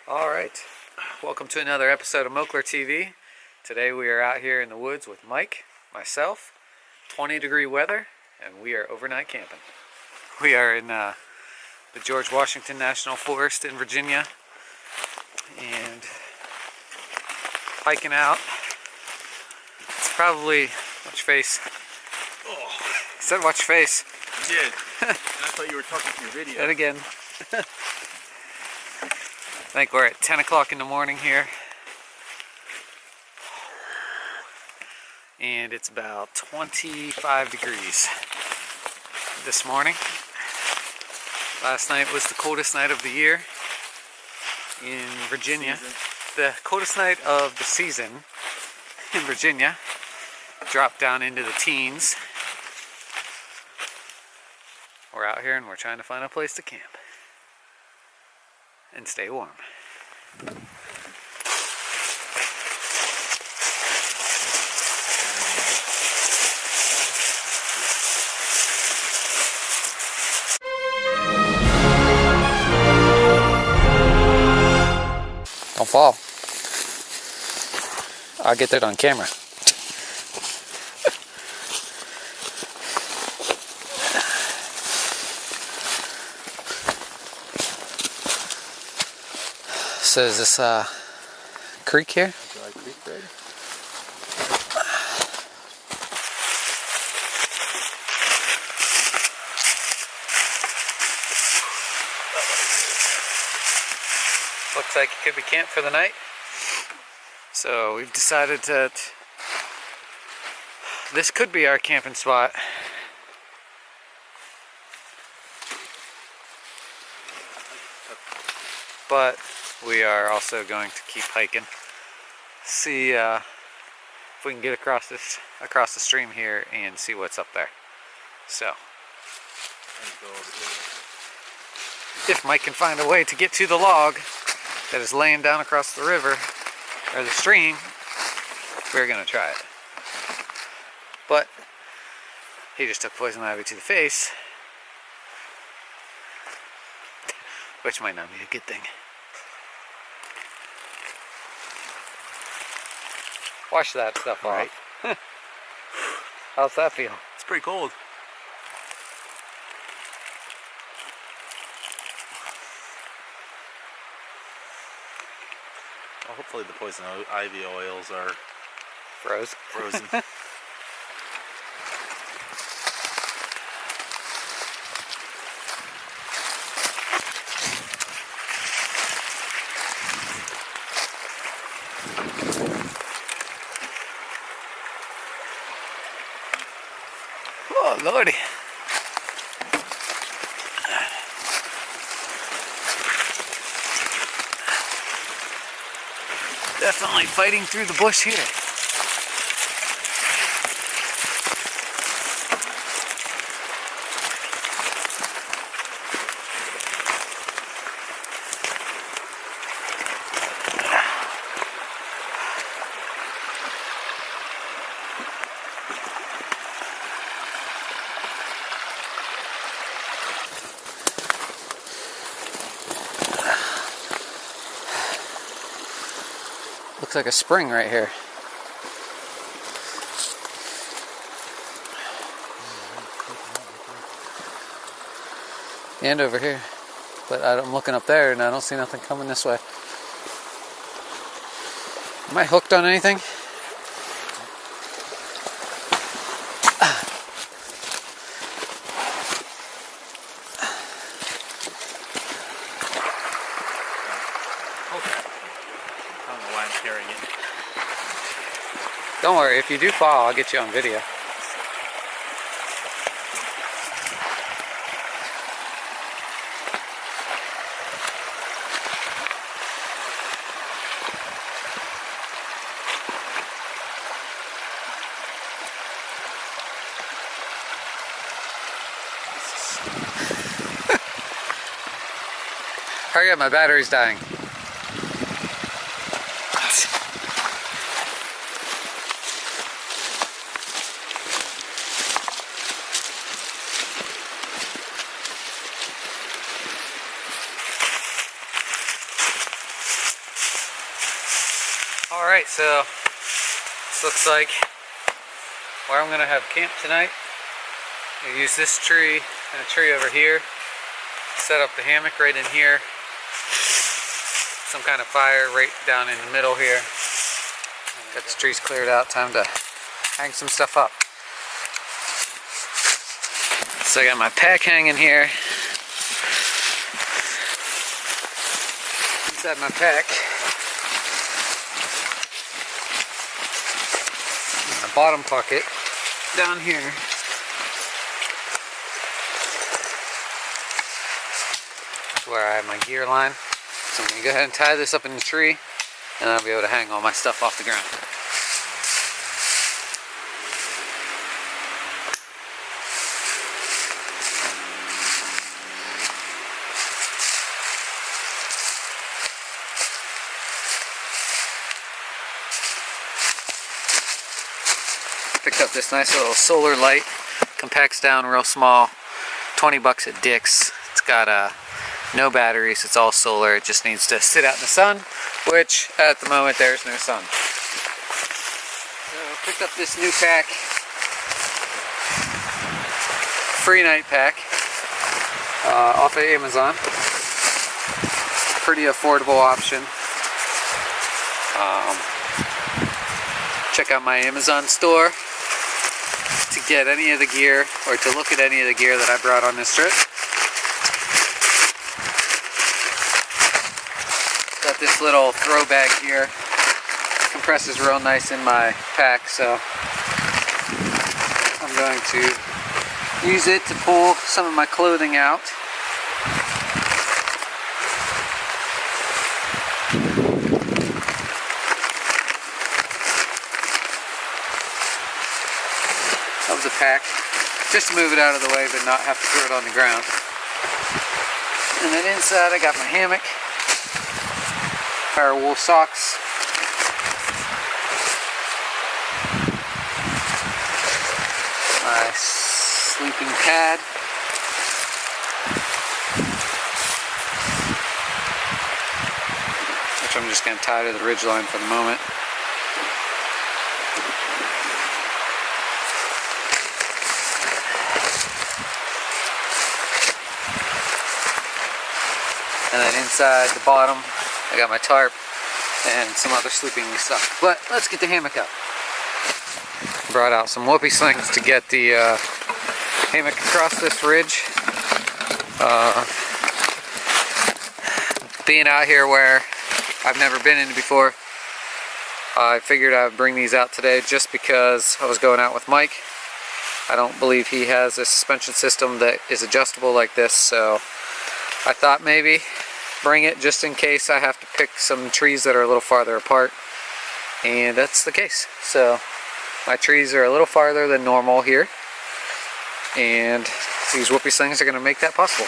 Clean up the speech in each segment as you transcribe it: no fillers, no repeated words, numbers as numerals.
Alright, welcome to another episode of Mokler TV. Today we are out here in the woods with Mike, myself, 20-degree weather, and we are overnight camping. We are in the George Washington National Forest in Virginia and hiking out. It's probably, watch face. Oh. He said watch face. I did. I thought you were talking to your video. And again. I think we're at 10 o'clock in the morning here. And it's about 25 degrees this morning. Last night was the coldest night of the year in Virginia. The coldest night of the season in Virginia. Dropped down into the teens. We're out here and we're trying to find a place to camp and stay warm. Don't fall. I'll get that on camera. So is this creek here? Dry creek, right? Looks like it could be camp for the night. So we've decided that this could be our camping spot. But we are also going to keep hiking. See if we can get across the stream here and see what's up there. So if Mike can find a way to get to the log that is laying down across the river or the stream, we're gonna try it. But he just took poison ivy to the face, which might not be a good thing. Wash that stuff off. Right. How's that feel? It's pretty cold. Well, hopefully the poison ivy oils are frozen. Oh, Lordy. Definitely fighting through the bush here. Looks like a spring right here. And over here. But I'm looking up there and I don't see nothing coming this way. Am I hooked on anything? Carrying it. Don't worry, if you do fall, I'll get you on video. Hurry up, my battery's dying. Alright, so this looks like where I'm going to have camp tonight. I use this tree and a tree over here. Set up the hammock right in here. Some kind of fire right down in the middle here. Got the trees cleared out, time to hang some stuff up. So I got my pack hanging here. Inside my pack, my bottom pocket down here. That's where I have my gear line. So I'm going to go ahead and tie this up in the tree, and I'll be able to hang all my stuff off the ground. Picked up this nice little solar light, compacts down real small, 20 bucks at Dick's. It's got no batteries, it's all solar, it just needs to sit out in the sun, which at the moment there's no sun. So picked up this new pack, free night pack, off of Amazon. Pretty affordable option. Check out my Amazon store to get any of the gear, or to look at any of the gear that I brought on this trip. Got this little throw bag here. Compresses real nice in my pack, so I'm going to use it to pull some of my clothing out. Of the pack, just to move it out of the way but not have to throw it on the ground. And then inside I got my hammock, pair of wool socks, my sleeping pad, which I'm just going to tie to the ridgeline for the moment. And then inside the bottom, I got my tarp and some other sleeping stuff. But let's get the hammock up. Brought out some whoopee slings to get the hammock across this ridge. Being out here where I've never been in before, I figured I would bring these out today just because I was going out with Mike. I don't believe he has a suspension system that is adjustable like this, so I thought maybe bring it just in case I have to pick some trees that are a little farther apart, and that's the case. So my trees are a little farther than normal here, and these whoopee slings are going to make that possible.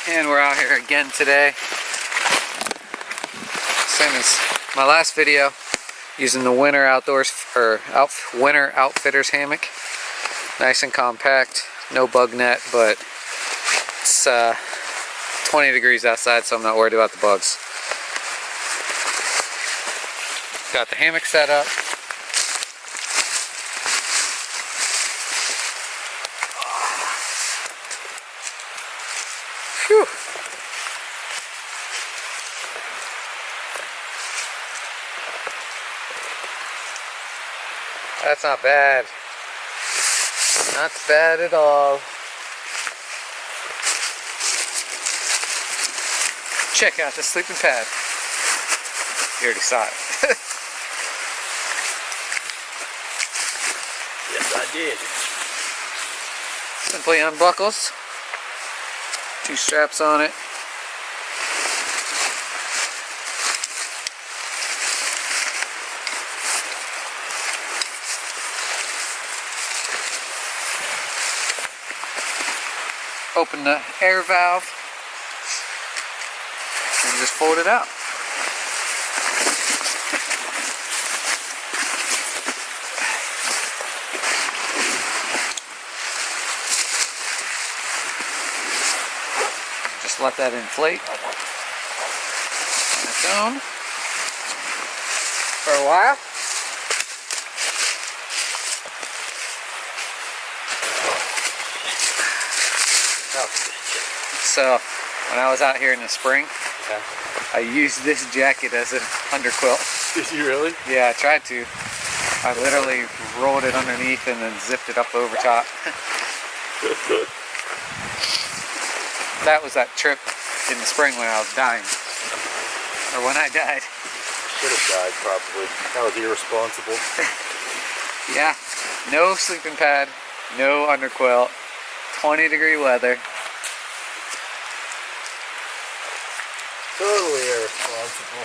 And we're out here again today. Same as my last video, using the winter outdoors or winter outfitters hammock. Nice and compact, no bug net, but it's 20 degrees outside, so I'm not worried about the bugs. Got the hammock set up. Whew. That's not bad. Not bad at all. Check out the sleeping pad. You already saw it. Yes, I did. Simply unbuckles. 2 straps on it. open the air valve and just fold it out. Just let that inflate on its own for a while. So when I was out here in the spring, I used this jacket as an underquilt. Did you really? Yeah, I tried to. I literally rolled it underneath and then zipped it up over top. That was that trip in the spring when I was dying. Or when I died. Should have died probably. That was irresponsible. Yeah. No sleeping pad, no underquilt, 20-degree weather. Totally irresponsible.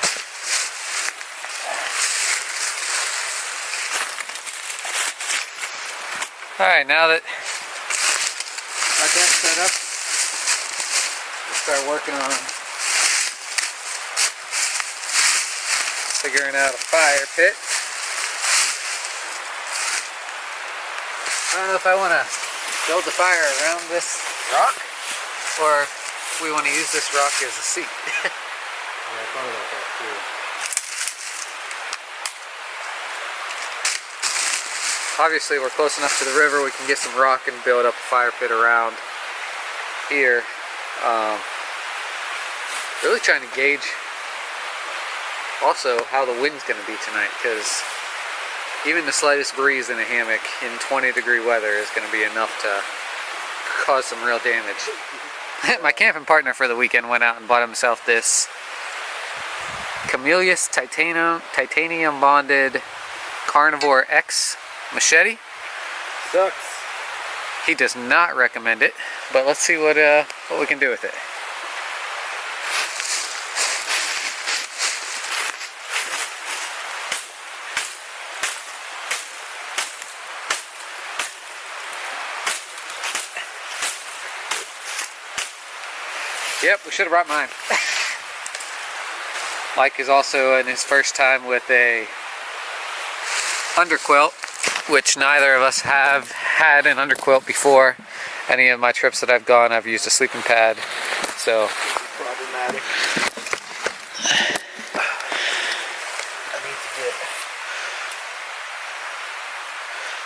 Alright, now that I got set up, we'll start working on figuring out a fire pit. I don't know if I want to build the fire around this rock or if we want to use this rock as a seat. Yeah, I thought about that too. Obviously we're close enough to the river, we can get some rock and build up a fire pit around here. Really trying to gauge also how the wind's going to be tonight, because even the slightest breeze in a hammock in 20-degree weather is going to be enough to cause some real damage. My camping partner for the weekend went out and bought himself this Camellias titanium bonded Carnivore X machete. Sucks. He does not recommend it, but let's see what we can do with it. Yep, we should have brought mine. Mike is also in his first time with a underquilt, which neither of us have had an underquilt before. Any of my trips that I've gone, I've used a sleeping pad, so problematic. I need to get.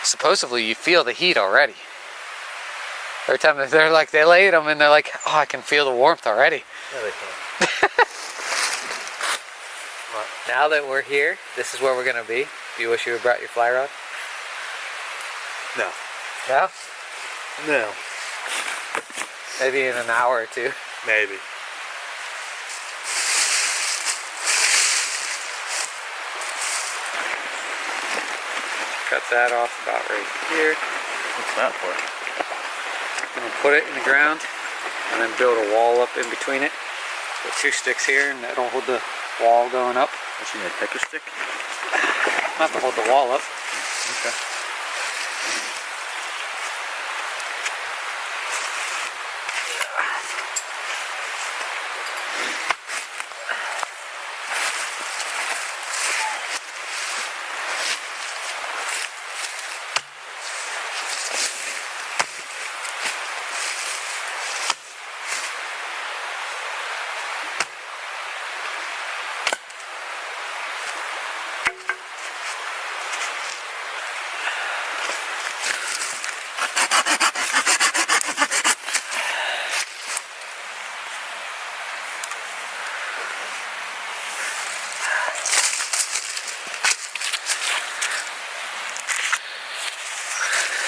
supposedly you feel the heat already. Every time they're like, they laid them and they're like, oh, I can feel the warmth already. No, they can't. Well, now that we're here, this is where we're gonna be. Do you wish you had brought your fly rod? No. No? No. Maybe in an hour or two. Maybe. Cut that off about right here. What's that for? I'm gonna put it in the ground and then build a wall up in between it. Put 2 sticks here and that'll hold the wall going up. What, you need a picker stick? Not to hold the wall up. Okay.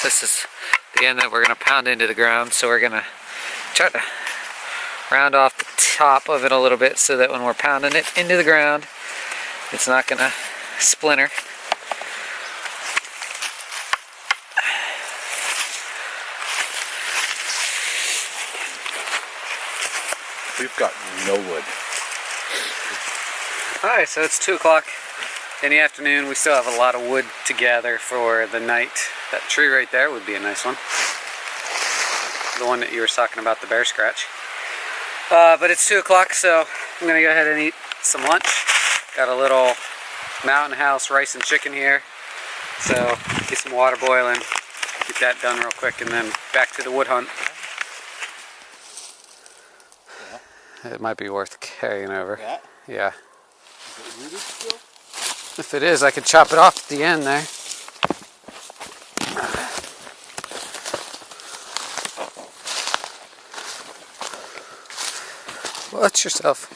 This is the end that we're going to pound into the ground, so we're going to try to round off the top of it a little bit so that when we're pounding it into the ground, it's not going to splinter. We've got no wood. Alright, so it's 2 o'clock in the afternoon. We still have a lot of wood to gather for the night. That tree right there would be a nice one. the one that you were talking about, the bear scratch. But it's 2 o'clock, so I'm gonna go ahead and eat some lunch. Got a little Mountain House rice and chicken here, so get some water boiling, get that done real quick, and then back to the wood hunt. It might be worth carrying over. Yeah. Is it rooted still? If it is, I could chop it off at the end there. Watch yourself.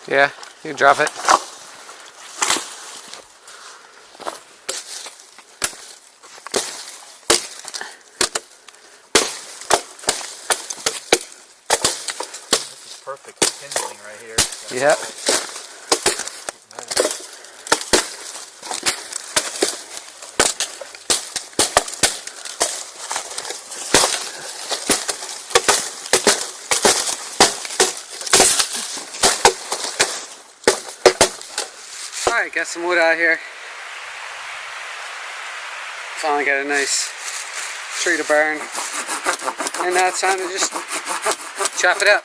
Yeah, you can drop it. This is perfect kindling right here. Yeah. Alright, got some wood out here. Finally got a nice tree to burn. And now it's time to just chop it up.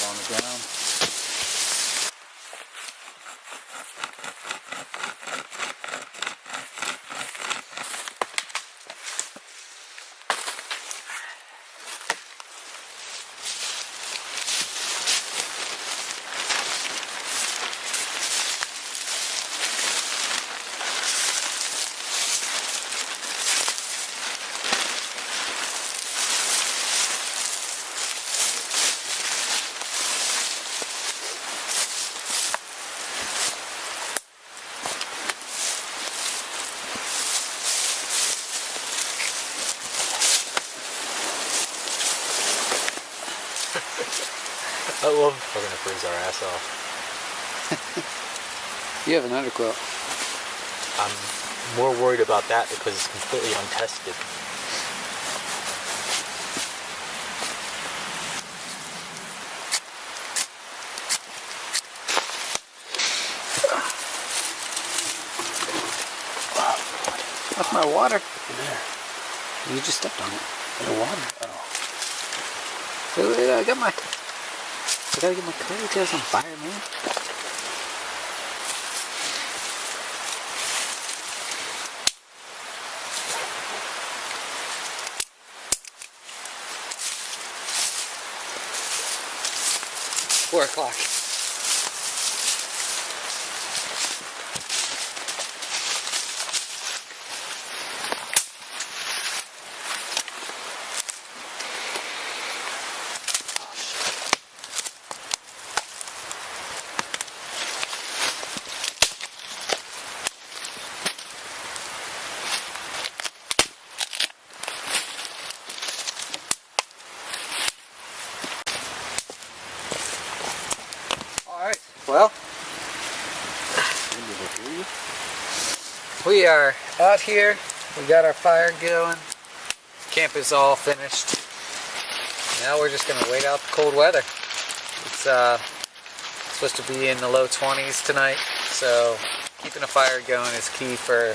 On the ground. I love we're gonna freeze our ass off. You have an underquilt. I'm more worried about that because it's completely untested. That's my water. There. You just stepped on it. The water. Oh. I gotta get my curly tails on fire, man. Four o'clock. Well, we are out here. We got our fire going. Camp is all finished. Now we're just gonna wait out the cold weather. It's Supposed to be in the low 20s tonight, so keeping a fire going is key for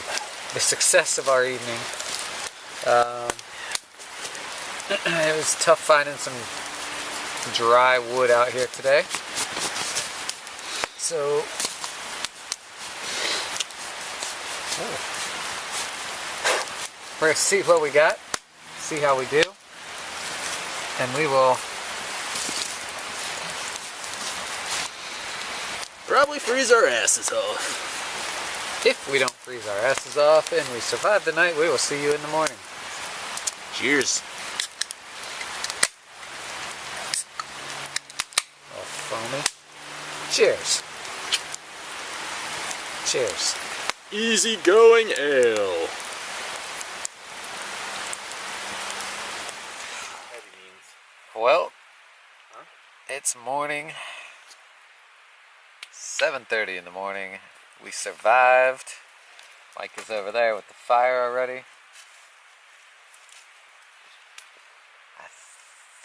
the success of our evening. It was tough finding some dry wood out here today, so we're going to see what we got, see how we do, and we will probably freeze our asses off. If we don't freeze our asses off and we survive the night, we will see you in the morning. Cheers. All foamy. Cheers. Cheers. Easy going ale. Well, it's morning. 7:30 in the morning. We survived. Mike is over there with the fire already.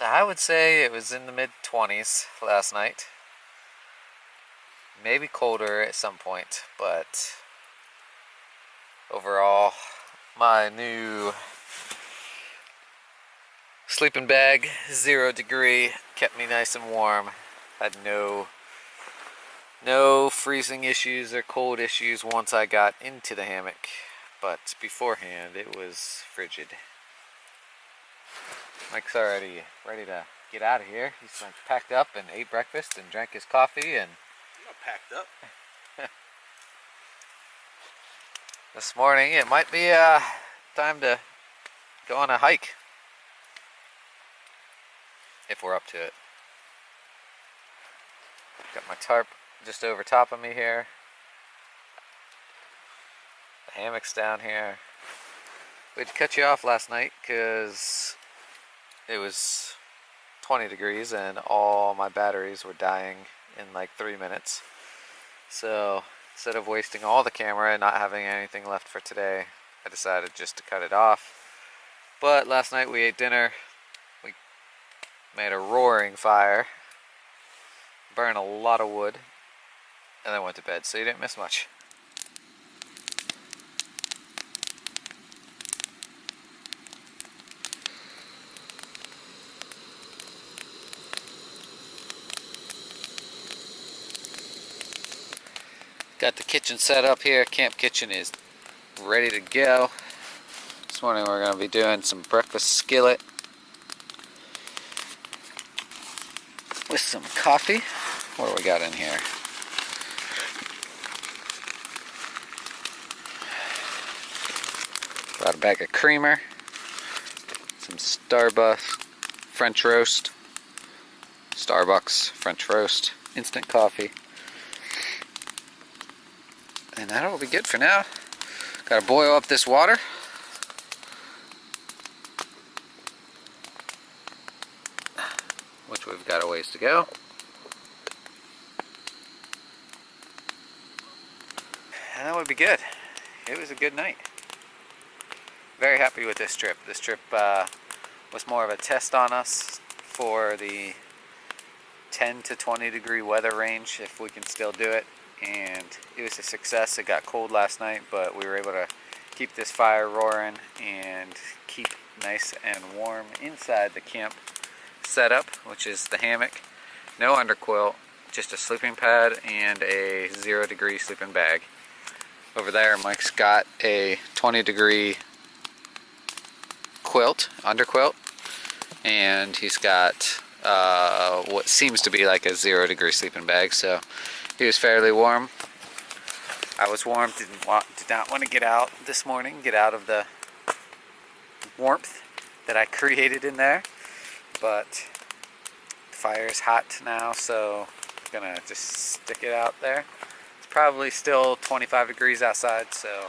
I would say it was in the mid-20s last night. Maybe colder at some point, but overall, my new sleeping bag, 0 degree, kept me nice and warm. Had no freezing issues or cold issues once I got into the hammock, but beforehand it was frigid. Mike's already ready to get out of here. He's like packed up and ate breakfast and drank his coffee, and I'm not packed up. this morning it might be time to go on a hike if we're up to it. Got my tarp just over top of me here. The hammock's down here. We had to cut you off last night because it was 20 degrees and all my batteries were dying in like 3 minutes. So instead of wasting all the camera and not having anything left for today, I decided just to cut it off. But last night we ate dinner. We made a roaring fire, burned a lot of wood, and then went to bed, so you didn't miss much. Got the kitchen set up here. Camp kitchen is ready to go. This morning we're going to be doing some breakfast skillet with some coffee. What do we got in here? Got a bag of creamer, some Starbucks French roast, instant coffee, and that'll be good for now. Gotta boil up this water. Which we've got a ways to go. And that would be good. It was a good night. Very happy with this trip. This trip was more of a test on us for the 10 to 20 degree weather range, if we can still do it. And it was a success. It got cold last night, but we were able to keep this fire roaring and keep nice and warm inside the camp setup, which is the hammock. No underquilt, just a sleeping pad and a 0 degree sleeping bag. Over there, Mike's got a 20 degree underquilt, and he's got what seems to be like a 0 degree sleeping bag, so he was fairly warm. I was warm, did not want to get out this morning, get out of the warmth that I created in there, but the fire is hot now, so I'm gonna just stick it out there. It's probably still 25 degrees outside, so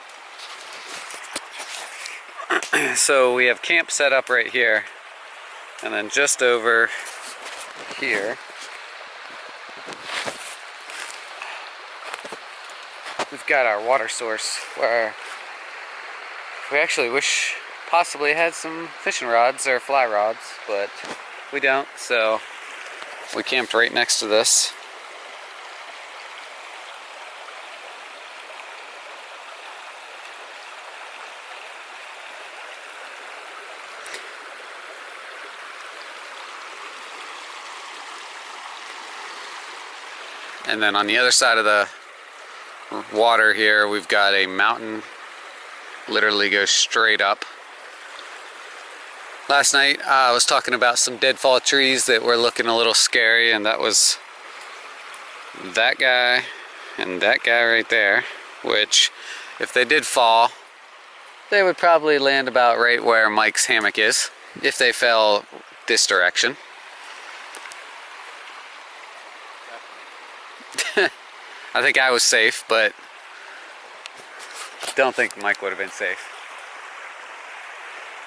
we have camp set up right here, and then just over here we've got our water source, where we actually wish possibly had some fishing rods or fly rods, but we don't, so we camped right next to this. And then on the other side of the water here, we've got a mountain, literally goes straight up. Last night I was talking about some deadfall trees that were looking a little scary, and that was that guy and that guy right there, which if they did fall, they would probably land about right where Mike's hammock is if they fell this direction. I think I was safe, but don't think Mike would have been safe.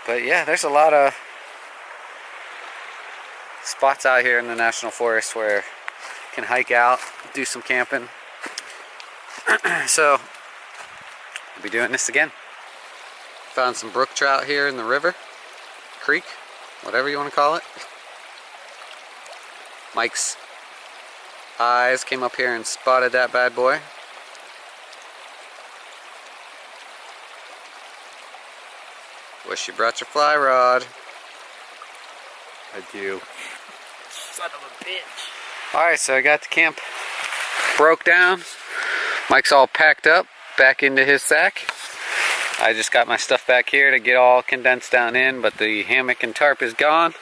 But yeah, there's a lot of spots out here in the National Forest where you can hike out, do some camping. So, I'll be doing this again. Found some brook trout here in the river, creek, whatever you want to call it. Mike's eyes came up here and spotted that bad boy. Wish you brought your fly rod. I do. Son of a bitch. Alright, so I got the camp broke down. Mike's all packed up, back into his sack. I just got my stuff back here to get all condensed down in, but the hammock and tarp is gone.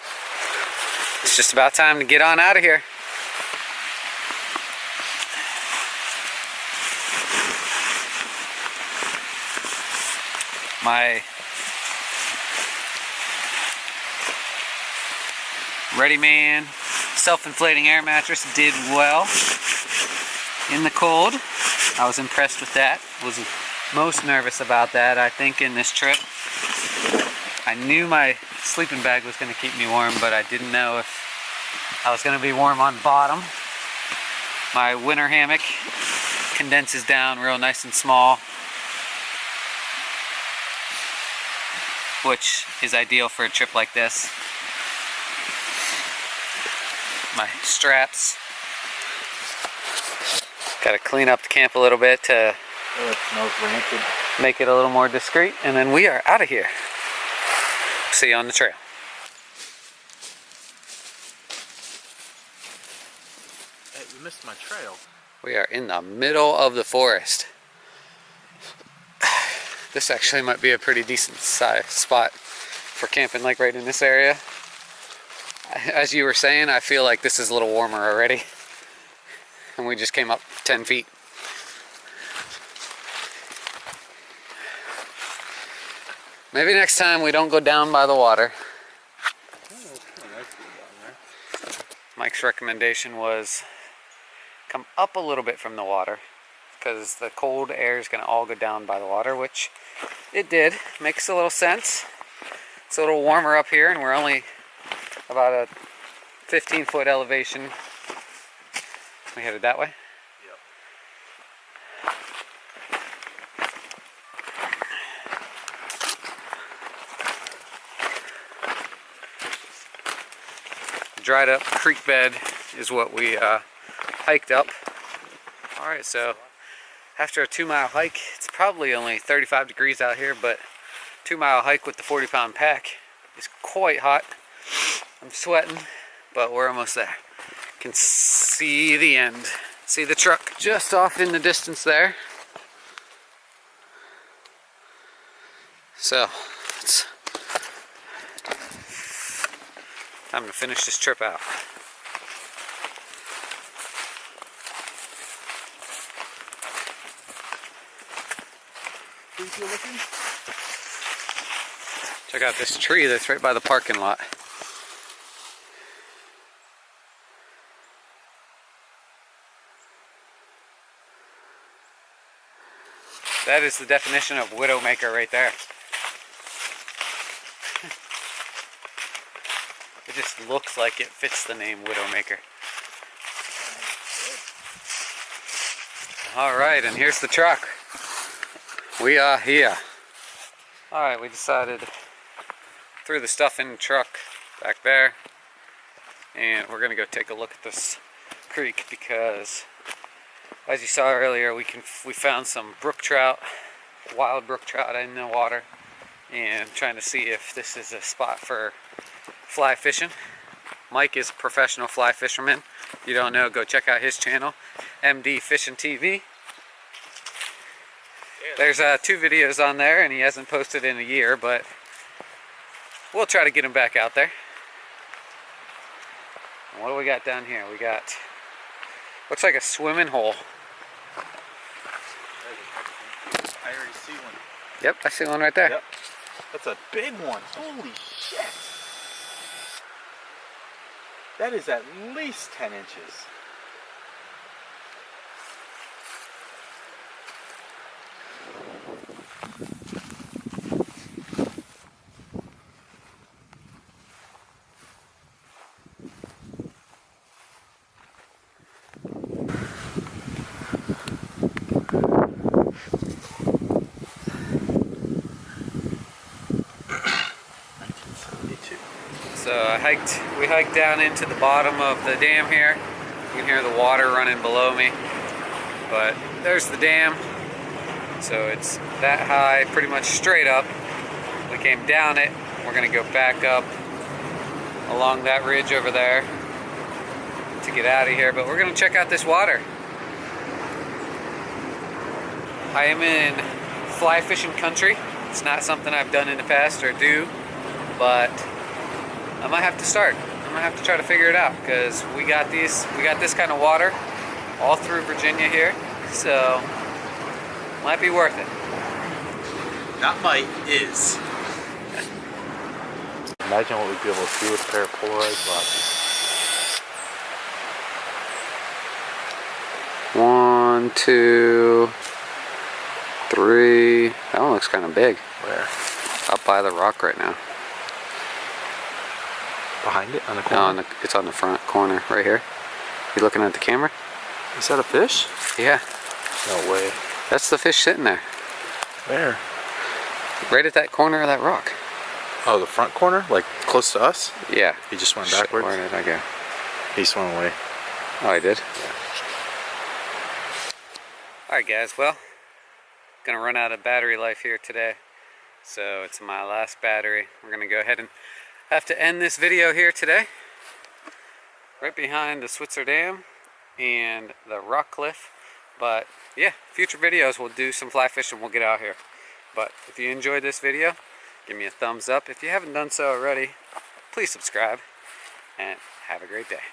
It's just about time to get on out of here. My Ready Man self-inflating air mattress did well in the cold. I was impressed with that. Was most nervous about that, I think, in this trip. I knew my sleeping bag was going to keep me warm, but I didn't know if I was going to be warm on bottom. My winter hammock condenses down real nice and small, which is ideal for a trip like this. My straps. Gotta clean up the camp a little bit to make it a little more discreet, and then we are out of here. See you on the trail. Hey, you missed my trail. We are in the middle of the forest. This actually might be a pretty decent size spot for camping, like right in this area. As you were saying, I feel like this is a little warmer already. And we just came up 10 feet. Maybe next time we don't go down by the water. Mike's recommendation was come up a little bit from the water, because the cold air is going to all go down by the water, which it did. Makes a little sense. It's a little warmer up here, and we're only about a 15-foot elevation. We headed that way? Yep. Dried up creek bed is what we hiked up. Alright, so after a 2-mile hike, it's probably only 35 degrees out here, but 2-mile hike with the 40-pound pack is quite hot. I'm sweating, but we're almost there. Can see the end. See the truck just off in the distance there. So, it's time to finish this trip out. Check out this tree that's right by the parking lot. That is the definition of widowmaker right there. It just looks like it fits the name Widowmaker. Alright, and here's the truck. We are here. Alright, we decided threw the stuff in the truck back there, and we're gonna go take a look at this creek, because as you saw earlier, we found some brook trout, wild brook trout in the water, and trying to see if this is a spot for fly fishing. Mike is a professional fly fisherman. If you don't know, go check out his channel, MD Fishing TV. There's 2 videos on there, and he hasn't posted in a year, but we'll try to get him back out there. And what do we got down here? We got, looks like a swimming hole. I already see one. Yep, I see one right there. Yep. That's a big one. Holy shit. That is at least 10 inches. So we hiked down into the bottom of the dam here. You can hear the water running below me. But there's the dam. So it's that high, pretty much straight up. We came down it. We're gonna go back up along that ridge over there to get out of here. But we're gonna check out this water. I am in fly fishing country. It's not something I've done in the past or do, but I might have to start. I might have to try to figure it out, because we got this kind of water all through Virginia here, so might be worth it. Not might, is. Imagine what we'd be able to see with a pair of polarized glasses. 1, 2, 3. That one looks kind of big. Where? Up by the rock right now. Behind it? On the corner? No, it's on the front corner right here. You looking at the camera? Is that a fish? Yeah. No way. That's the fish sitting there. Where? Right at that corner of that rock. Oh, the front corner? Like close to us? Yeah. He just went backwards? Where did I go? He swam away. Oh, I did? Yeah. Alright guys, well, gonna run out of battery life here today. So it's my last battery. We're gonna go ahead and have to end this video here today. Right behind the Switzer Dam and the rock cliff. But yeah, future videos we'll do some fly fishing, we'll get out here. But if you enjoyed this video, give me a thumbs up. If you haven't done so already, please subscribe and have a great day.